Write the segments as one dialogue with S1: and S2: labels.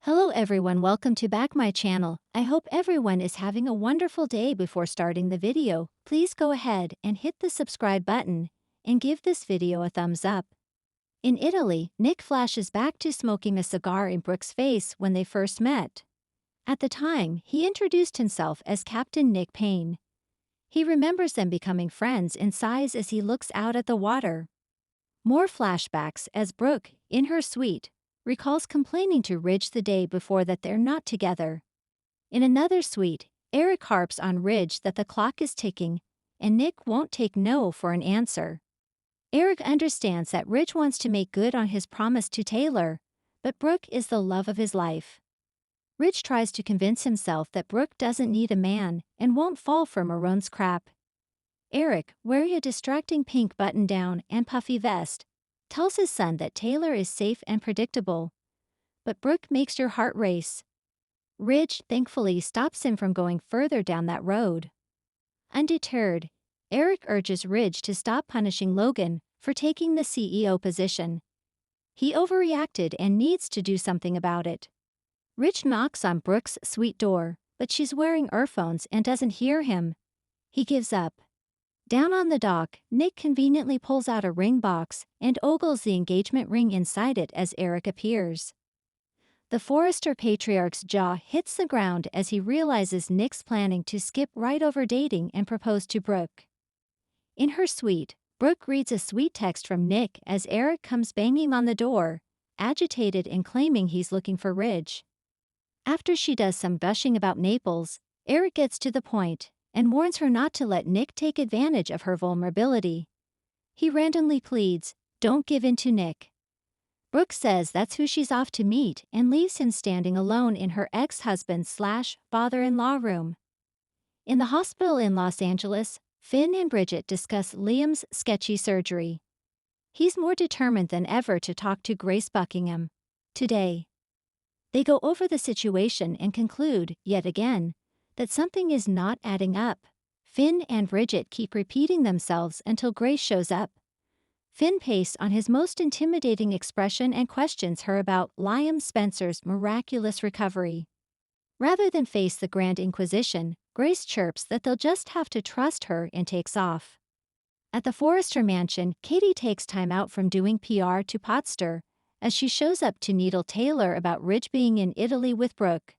S1: Hello everyone, welcome to back my channel. I hope everyone is having a wonderful day. Before starting the video, please go ahead and hit the subscribe button and give this video a thumbs up. In Italy, Nick flashes back to smoking a cigar in Brooke's face when they first met. At the time, he introduced himself as Captain Nick Payne. He remembers them becoming friends and sighs as he looks out at the water. More flashbacks as Brooke, in her suite, recalls complaining to Ridge the day before that they're not together. In another suite, Eric harps on Ridge that the clock is ticking, and Nick won't take no for an answer. Eric understands that Ridge wants to make good on his promise to Taylor, but Brooke is the love of his life. Ridge tries to convince himself that Brooke doesn't need a man and won't fall for Marone's crap. Eric, wearing a distracting pink button-down and puffy vest, tells his son that Taylor is safe and predictable. But Brooke makes your heart race. Ridge thankfully stops him from going further down that road. Undeterred, Eric urges Ridge to stop punishing Logan for taking the CEO position. He overreacted and needs to do something about it. Ridge knocks on Brooke's suite door, but she's wearing earphones and doesn't hear him. He gives up. Down on the dock, Nick conveniently pulls out a ring box and ogles the engagement ring inside it as Eric appears. The Forrester patriarch's jaw hits the ground as he realizes Nick's planning to skip right over dating and propose to Brooke. In her suite, Brooke reads a sweet text from Nick as Eric comes banging on the door, agitated and claiming he's looking for Ridge. After she does some gushing about Naples, Eric gets to the point and warns her not to let Nick take advantage of her vulnerability. He randomly pleads, "Don't give in to Nick." Brooke says that's who she's off to meet and leaves him standing alone in her ex-husband/father-in-law room. In the hospital in Los Angeles, Finn and Bridget discuss Liam's sketchy surgery. He's more determined than ever to talk to Grace Buckingham. Today, they go over the situation and conclude, yet again, that something is not adding up. Finn and Bridget keep repeating themselves until Grace shows up. Finn pastes on his most intimidating expression and questions her about Liam Spencer's miraculous recovery. Rather than face the Grand Inquisition, Grace chirps that they'll just have to trust her and takes off. At the Forrester mansion, Katie takes time out from doing PR to Potster as she shows up to needle Taylor about Ridge being in Italy with Brooke.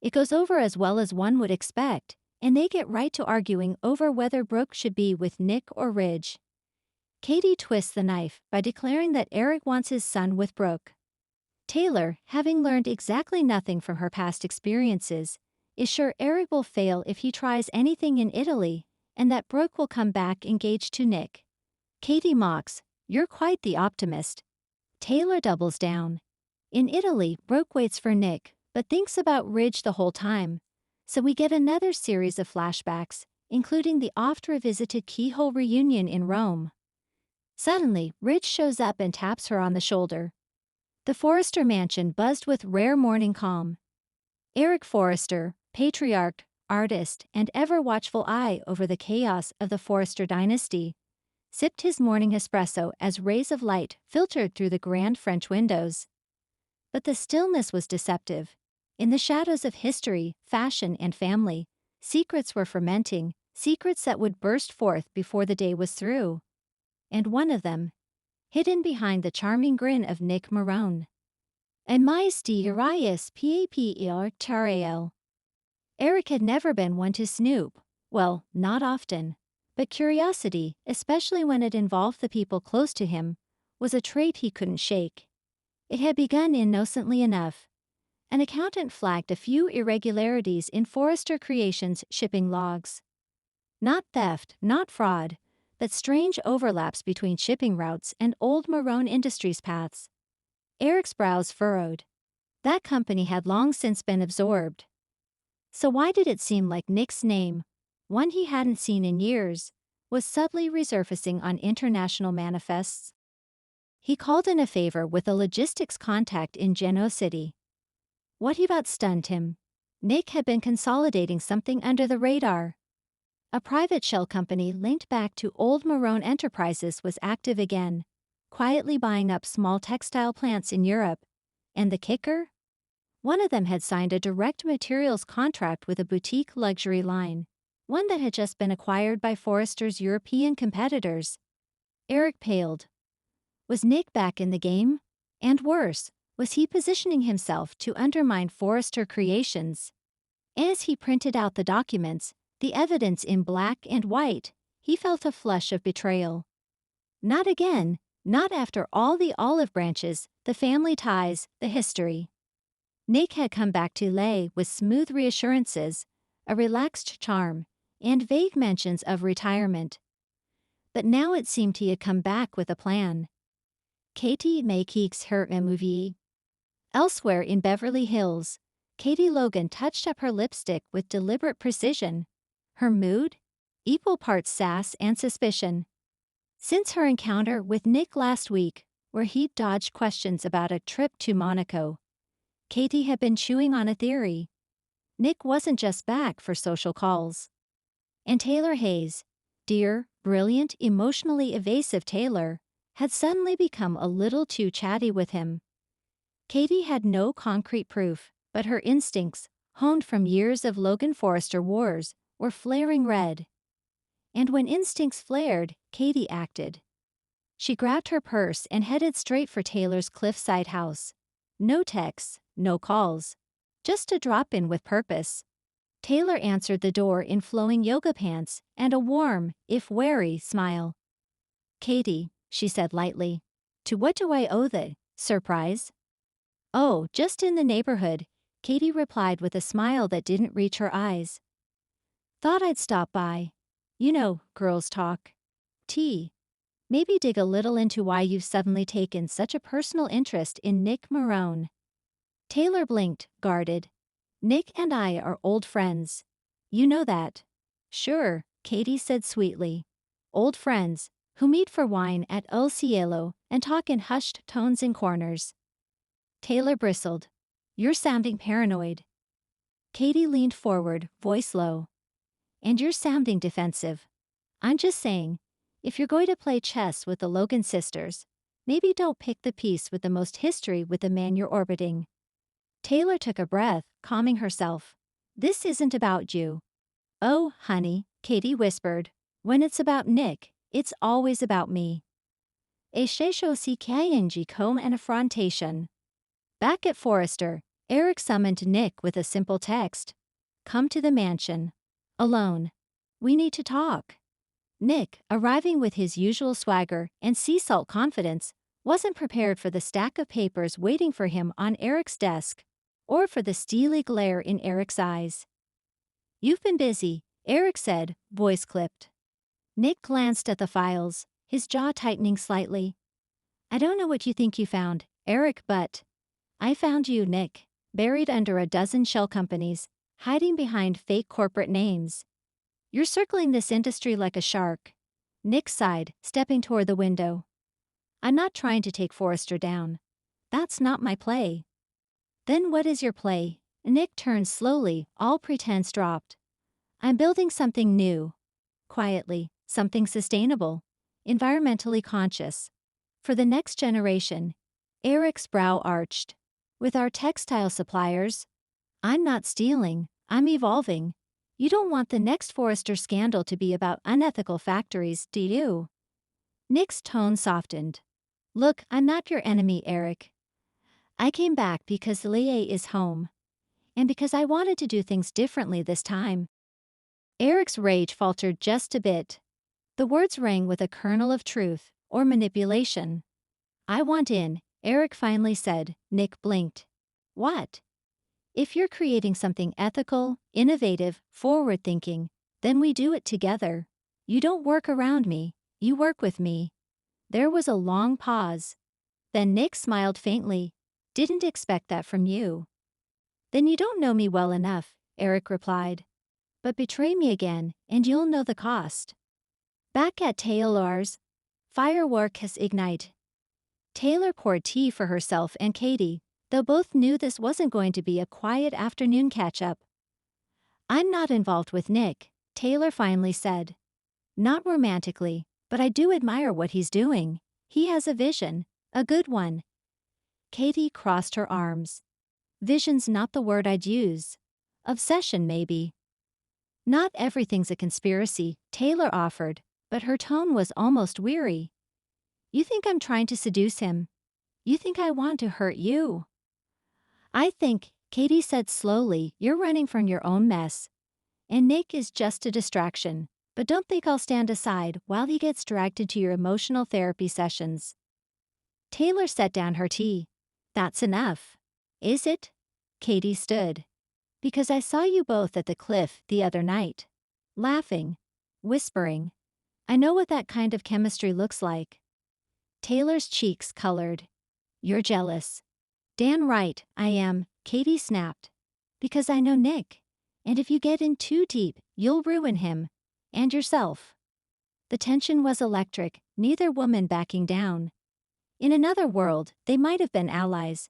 S1: It goes over as well as one would expect, and they get right to arguing over whether Brooke should be with Nick or Ridge. Katie twists the knife by declaring that Eric wants his son with Brooke. Taylor, having learned exactly nothing from her past experiences, is sure Eric will fail if he tries anything in Italy, and that Brooke will come back engaged to Nick. Katie mocks, "You're quite the optimist." Taylor doubles down. In Italy, Brooke waits for Nick, but thinks about Ridge the whole time. So we get another series of flashbacks, including the oft-revisited Keyhole reunion in Rome. Suddenly, Ridge shows up and taps her on the shoulder. The Forrester mansion buzzed with rare morning calm. Eric Forrester, patriarch, artist, and ever-watchful eye over the chaos of the Forrester dynasty, sipped his morning espresso as rays of light filtered through the grand French windows. But the stillness was deceptive. In the shadows of history, fashion, and family, secrets were fermenting, secrets that would burst forth before the day was through. And one of them, hidden behind the charming grin of Nick Marone. And Maesty Urias Paper Tarael. Eric had never been one to snoop, well, not often. But curiosity, especially when it involved the people close to him, was a trait he couldn't shake. It had begun innocently enough. An accountant flagged a few irregularities in Forrester Creations' shipping logs. Not theft, not fraud, but strange overlaps between shipping routes and old Marone Industries paths. Eric's brows furrowed. That company had long since been absorbed. So why did it seem like Nick's name, one he hadn't seen in years, was subtly resurfacing on international manifests? He called in a favor with a logistics contact in Genoa City. What about stunned him? Nick had been consolidating something under the radar. A private shell company linked back to old Marone Enterprises was active again, quietly buying up small textile plants in Europe. And the kicker? One of them had signed a direct materials contract with a boutique luxury line, one that had just been acquired by Forrester's European competitors. Eric paled. Was Nick back in the game? And worse, was he positioning himself to undermine Forrester Creations? As he printed out the documents, the evidence in black and white, he felt a flush of betrayal. Not again, not after all the olive branches, the family ties, the history. Nick had come back to Lay with smooth reassurances, a relaxed charm, and vague mentions of retirement. But now it seemed he had come back with a plan. Katie makes her a movie. Elsewhere in Beverly Hills, Katie Logan touched up her lipstick with deliberate precision. Her mood? Equal parts sass and suspicion. Since her encounter with Nick last week, where he'd dodged questions about a trip to Monaco, Katie had been chewing on a theory. Nick wasn't just back for social calls. And Taylor Hayes, dear, brilliant, emotionally evasive Taylor, had suddenly become a little too chatty with him. Katie had no concrete proof, but her instincts, honed from years of Logan Forrester wars, were flaring red. And when instincts flared, Katie acted. She grabbed her purse and headed straight for Taylor's cliffside house. No texts, no calls. Just a drop-in with purpose. Taylor answered the door in flowing yoga pants and a warm, if wary, smile. Katie, she said lightly. To what do I owe the surprise? Oh, just in the neighborhood, Katie replied with a smile that didn't reach her eyes. Thought I'd stop by. You know, girls talk. Tea. Maybe dig a little into why you've suddenly taken such a personal interest in Nick Marone. Taylor blinked, guarded. Nick and I are old friends. You know that. Sure, Katie said sweetly. Old friends, who meet for wine at El Cielo and talk in hushed tones in corners. Taylor bristled. You're sounding paranoid. Katie leaned forward, voice low. And you're sounding defensive. I'm just saying, if you're going to play chess with the Logan sisters, maybe don't pick the piece with the most history with the man you're orbiting. Taylor took a breath, calming herself. This isn't about you. Oh, honey, Katie whispered. When it's about Nick, it's always about me. Et si comme an affrontation. Back at Forrester, Eric summoned Nick with a simple text. Come to the mansion. Alone. We need to talk. Nick, arriving with his usual swagger and sea salt confidence, wasn't prepared for the stack of papers waiting for him on Eric's desk, or for the steely glare in Eric's eyes. You've been busy, Eric said, voice clipped. Nick glanced at the files, his jaw tightening slightly. I don't know what you think you found, Eric, but I found you, Nick, buried under a dozen shell companies, hiding behind fake corporate names. You're circling this industry like a shark. Nick sighed, stepping toward the window. I'm not trying to take Forrester down. That's not my play. Then what is your play? Nick turned slowly, all pretense dropped. I'm building something new. Quietly, something sustainable, environmentally conscious. For the next generation. Eric's brow arched. With our textile suppliers? I'm not stealing, I'm evolving. You don't want the next Forrester scandal to be about unethical factories, do you? Nick's tone softened. Look, I'm not your enemy, Eric. I came back because Leah is home. And because I wanted to do things differently this time. Eric's rage faltered just a bit. The words rang with a kernel of truth, or manipulation. I want in, Eric finally said. Nick blinked. What? If you're creating something ethical, innovative, forward-thinking, then we do it together. You don't work around me, you work with me. There was a long pause. Then Nick smiled faintly. Didn't expect that from you. Then you don't know me well enough, Eric replied. But betray me again, and you'll know the cost. Back at Taylor's, fireworks ignite. Taylor poured tea for herself and Katie, though both knew this wasn't going to be a quiet afternoon catch-up. I'm not involved with Nick, Taylor finally said. Not romantically, but I do admire what he's doing. He has a vision, a good one. Katie crossed her arms. Vision's not the word I'd use. Obsession, maybe. Not everything's a conspiracy, Taylor offered, but her tone was almost weary. You think I'm trying to seduce him? You think I want to hurt you? I think, Katie said slowly, you're running from your own mess. And Nick is just a distraction, but don't think I'll stand aside while he gets dragged into your emotional therapy sessions. Taylor set down her tea. That's enough. Is it? Katie stood. Because I saw you both at the cliff the other night. Laughing. Whispering. I know what that kind of chemistry looks like. Taylor's cheeks colored. You're jealous. Damn right, I am, Katie snapped. Because I know Nick. And if you get in too deep, you'll ruin him. And yourself. The tension was electric, neither woman backing down. In another world, they might have been allies.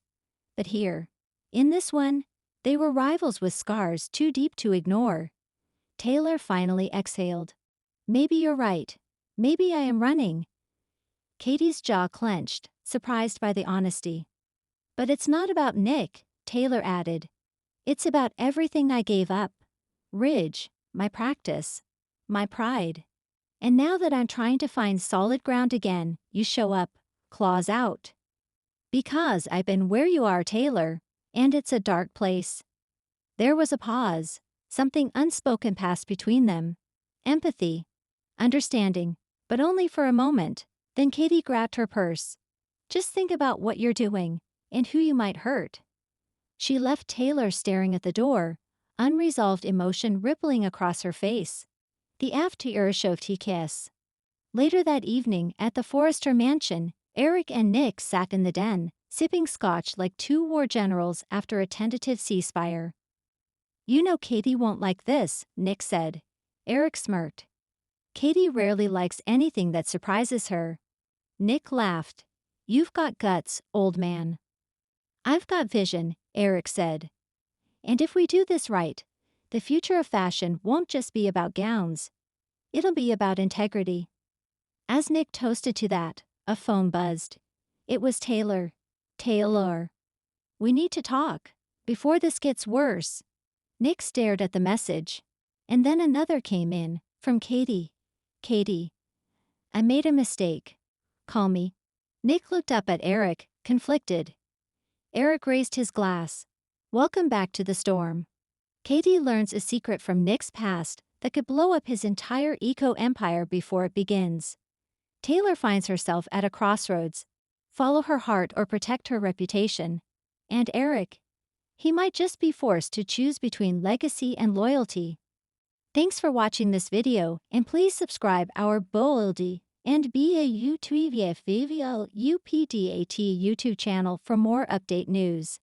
S1: But here, in this one, they were rivals with scars too deep to ignore. Taylor finally exhaled. Maybe you're right. Maybe I am running. Katie's jaw clenched, surprised by the honesty. But it's not about Nick, Taylor added. It's about everything I gave up. Ridge, my practice, my pride. And now that I'm trying to find solid ground again, you show up, claws out. Because I've been where you are, Taylor, and it's a dark place. There was a pause, something unspoken passed between them. Empathy. Understanding, but only for a moment. Then Katie grabbed her purse. Just think about what you're doing, and who you might hurt. She left Taylor staring at the door, unresolved emotion rippling across her face. The after-show. Later that evening, at the Forrester mansion, Eric and Nick sat in the den, sipping scotch like two war generals after a tentative ceasefire. You know Katie won't like this, Nick said. Eric smirked. Katie rarely likes anything that surprises her. Nick laughed. You've got guts, old man. I've got vision, Eric said. And if we do this right, the future of fashion won't just be about gowns. It'll be about integrity. As Nick toasted to that, a phone buzzed. It was Taylor. Taylor. We need to talk, before this gets worse. Nick stared at the message. And then another came in, from Katie. Katie. I made a mistake. Call me. Nick looked up at Eric, conflicted. Eric raised his glass. Welcome back to the storm. Katie learns a secret from Nick's past that could blow up his entire eco-empire before it begins. Taylor finds herself at a crossroads. Follow her heart or protect her reputation. And Eric. He might just be forced to choose between legacy and loyalty. Thanks for watching this video, and please subscribe our Boldy and BAU2VF VVL UPDAT YouTube channel for more update news.